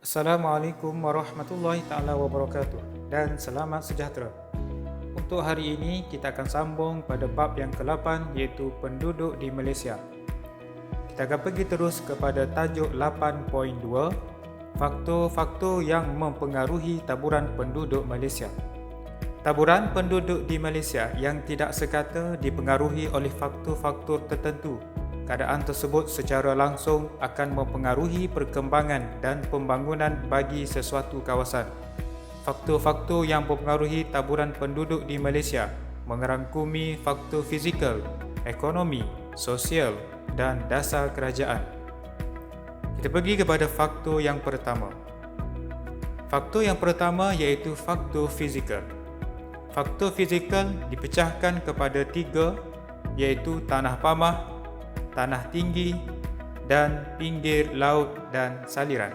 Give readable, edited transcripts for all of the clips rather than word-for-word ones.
Assalamualaikum warahmatullahi taala wabarakatuh dan selamat sejahtera. Untuk hari ini kita akan sambung pada bab yang ke-8 iaitu penduduk di Malaysia. Kita akan pergi terus kepada tajuk 8.2, faktor-faktor yang mempengaruhi taburan penduduk Malaysia. Taburan penduduk di Malaysia yang tidak sekata dipengaruhi oleh faktor-faktor tertentu. Keadaan tersebut secara langsung akan mempengaruhi perkembangan dan pembangunan bagi sesuatu kawasan. Faktor-faktor yang mempengaruhi taburan penduduk di Malaysia merangkumi faktor fizikal, ekonomi, sosial dan dasar kerajaan. Kita pergi kepada faktor yang pertama. Faktor yang pertama iaitu faktor fizikal. Faktor fizikal dipecahkan kepada 3 iaitu tanah pamah, tanah tinggi dan pinggir laut dan saliran.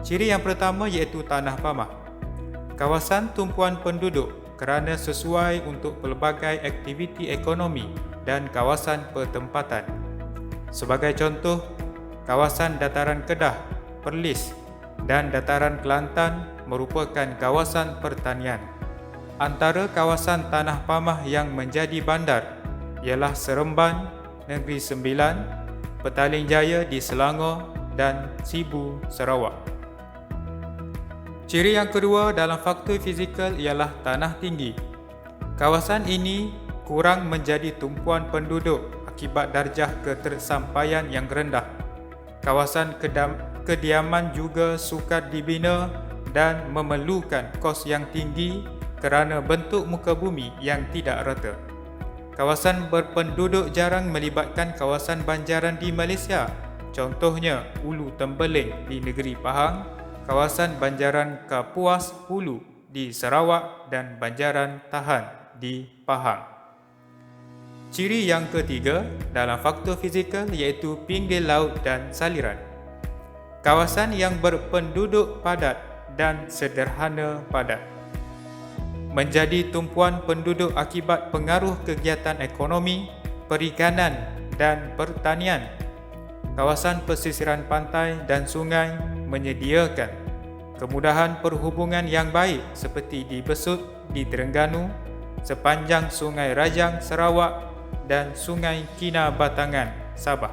Ciri yang pertama iaitu tanah pamah. Kawasan tumpuan penduduk kerana sesuai untuk pelbagai aktiviti ekonomi dan kawasan pertempatan. Sebagai contoh, kawasan dataran Kedah, Perlis dan dataran Kelantan merupakan kawasan pertanian. Antara kawasan tanah pamah yang menjadi bandar ialah Seremban, Negeri Sembilan, Petaling Jaya di Selangor dan Sibu, Sarawak. Ciri yang kedua dalam faktor fizikal ialah tanah tinggi. Kawasan ini kurang menjadi tumpuan penduduk akibat darjah ketersampaian yang rendah. Kawasan kediaman juga sukar dibina dan memerlukan kos yang tinggi kerana bentuk muka bumi yang tidak rata. Kawasan berpenduduk jarang melibatkan kawasan banjaran di Malaysia. Contohnya Ulu Tembeling di negeri Pahang, kawasan banjaran Kapuas Hulu di Sarawak dan banjaran Tahan di Pahang. Ciri yang ketiga dalam faktor fizikal iaitu pinggir laut dan saliran. Kawasan yang berpenduduk padat dan sederhana padat. Menjadi tumpuan penduduk akibat pengaruh kegiatan ekonomi, perikanan dan pertanian. Kawasan pesisiran pantai dan sungai menyediakan kemudahan perhubungan yang baik seperti di Besut di Terengganu, sepanjang Sungai Rajang Sarawak dan Sungai Kinabatangan Sabah.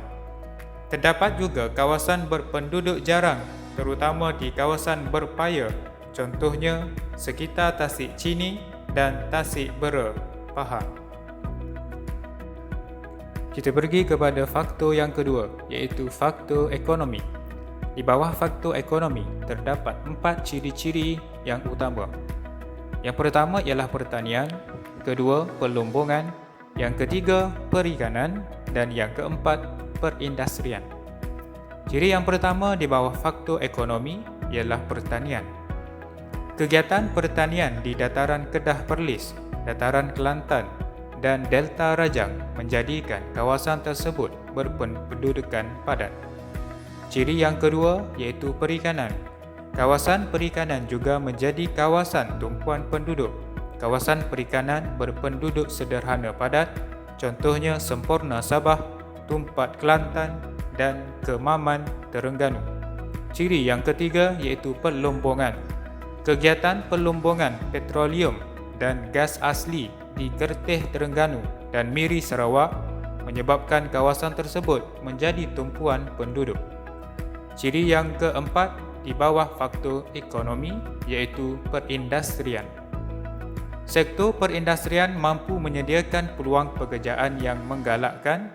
Terdapat juga kawasan berpenduduk jarang terutama di kawasan berpaya. Contohnya sekitar Tasik Chini dan Tasik Bera, Pahang. Kita pergi kepada faktor yang kedua iaitu faktor ekonomi. Di bawah faktor ekonomi terdapat 4 ciri-ciri yang utama. Yang pertama ialah pertanian, kedua perlombongan, yang ketiga perikanan dan yang keempat perindustrian. Ciri yang pertama di bawah faktor ekonomi ialah pertanian. Kegiatan pertanian di dataran Kedah Perlis, dataran Kelantan dan Delta Rajang menjadikan kawasan tersebut berpendudukan padat. Ciri yang kedua iaitu perikanan. Kawasan perikanan juga menjadi kawasan tumpuan penduduk. Kawasan perikanan berpenduduk sederhana padat, contohnya Semporna Sabah, Tumpat Kelantan dan Kemaman Terengganu. Ciri yang ketiga iaitu perlombongan. Kegiatan perlombongan petroleum dan gas asli di Kerteh Terengganu dan Miri Sarawak menyebabkan kawasan tersebut menjadi tumpuan penduduk. Ciri yang keempat di bawah faktor ekonomi iaitu perindustrian. Sektor perindustrian mampu menyediakan peluang pekerjaan yang menggalakkan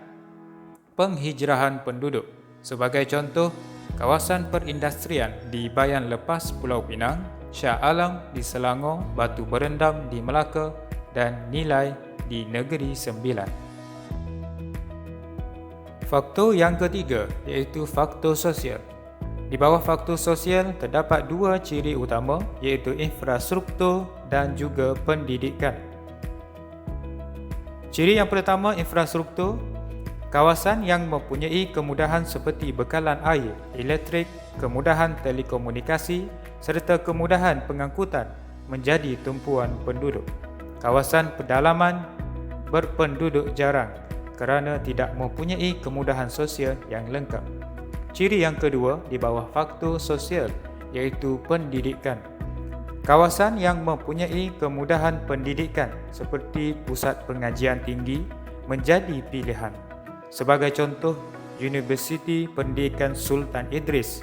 penghijrahan penduduk. Sebagai contoh, kawasan perindustrian di Bayan Lepas Pulau Pinang, Shah Alam di Selangor, Batu Berendam di Melaka dan Nilai di Negeri Sembilan. Faktor yang ketiga iaitu faktor sosial. Di bawah faktor sosial terdapat 2 ciri utama iaitu infrastruktur dan juga pendidikan. Ciri yang pertama infrastruktur. Kawasan yang mempunyai kemudahan seperti bekalan air, elektrik, kemudahan telekomunikasi serta kemudahan pengangkutan menjadi tumpuan penduduk. Kawasan pedalaman berpenduduk jarang kerana tidak mempunyai kemudahan sosial yang lengkap. Ciri yang kedua di bawah faktor sosial iaitu pendidikan. Kawasan yang mempunyai kemudahan pendidikan seperti pusat pengajian tinggi menjadi pilihan. Sebagai contoh, Universiti Pendidikan Sultan Idris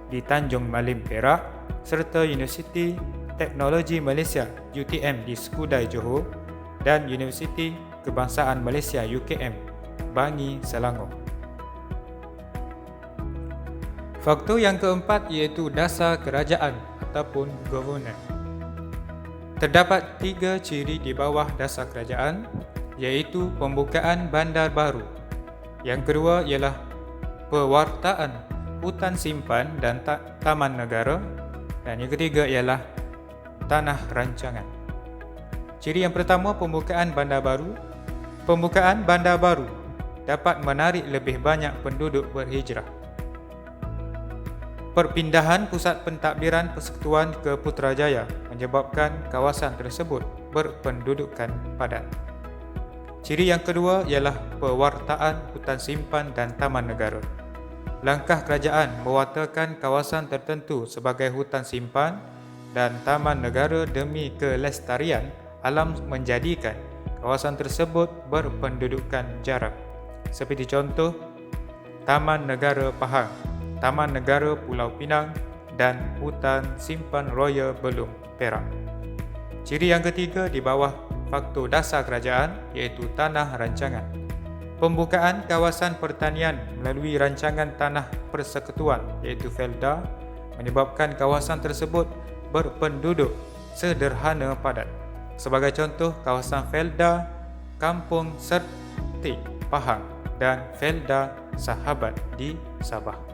di Tanjung Malim, Perak serta Universiti Teknologi Malaysia UTM di Skudai, Johor dan Universiti Kebangsaan Malaysia UKM, Bangi, Selangor. Faktor yang keempat iaitu dasar kerajaan ataupun governance. Terdapat 3 ciri di bawah dasar kerajaan iaitu pembukaan bandar baru. Yang kedua ialah pewartaan hutan simpan dan taman negara dan yang ketiga ialah tanah rancangan. Ciri yang pertama, pembukaan bandar baru. Pembukaan bandar baru dapat menarik lebih banyak penduduk berhijrah. Perpindahan pusat pentadbiran persekutuan ke Putrajaya menyebabkan kawasan tersebut berpendudukan padat. Ciri yang kedua ialah pewartaan hutan simpan dan taman negara. Langkah kerajaan mewartakan kawasan tertentu sebagai hutan simpan dan taman negara demi kelestarian alam menjadikan kawasan tersebut berpendudukan jarak. Seperti contoh, Taman Negara Pahang, Taman Negara Pulau Pinang dan Hutan Simpan Royal Belum, Perak. Ciri yang ketiga di bawah faktor dasar kerajaan iaitu tanah rancangan. Pembukaan kawasan pertanian melalui rancangan tanah persekutuan iaitu Felda menyebabkan kawasan tersebut berpenduduk sederhana padat. Sebagai contoh, kawasan Felda Kampung Serti, Pahang dan Felda Sahabat di Sabah.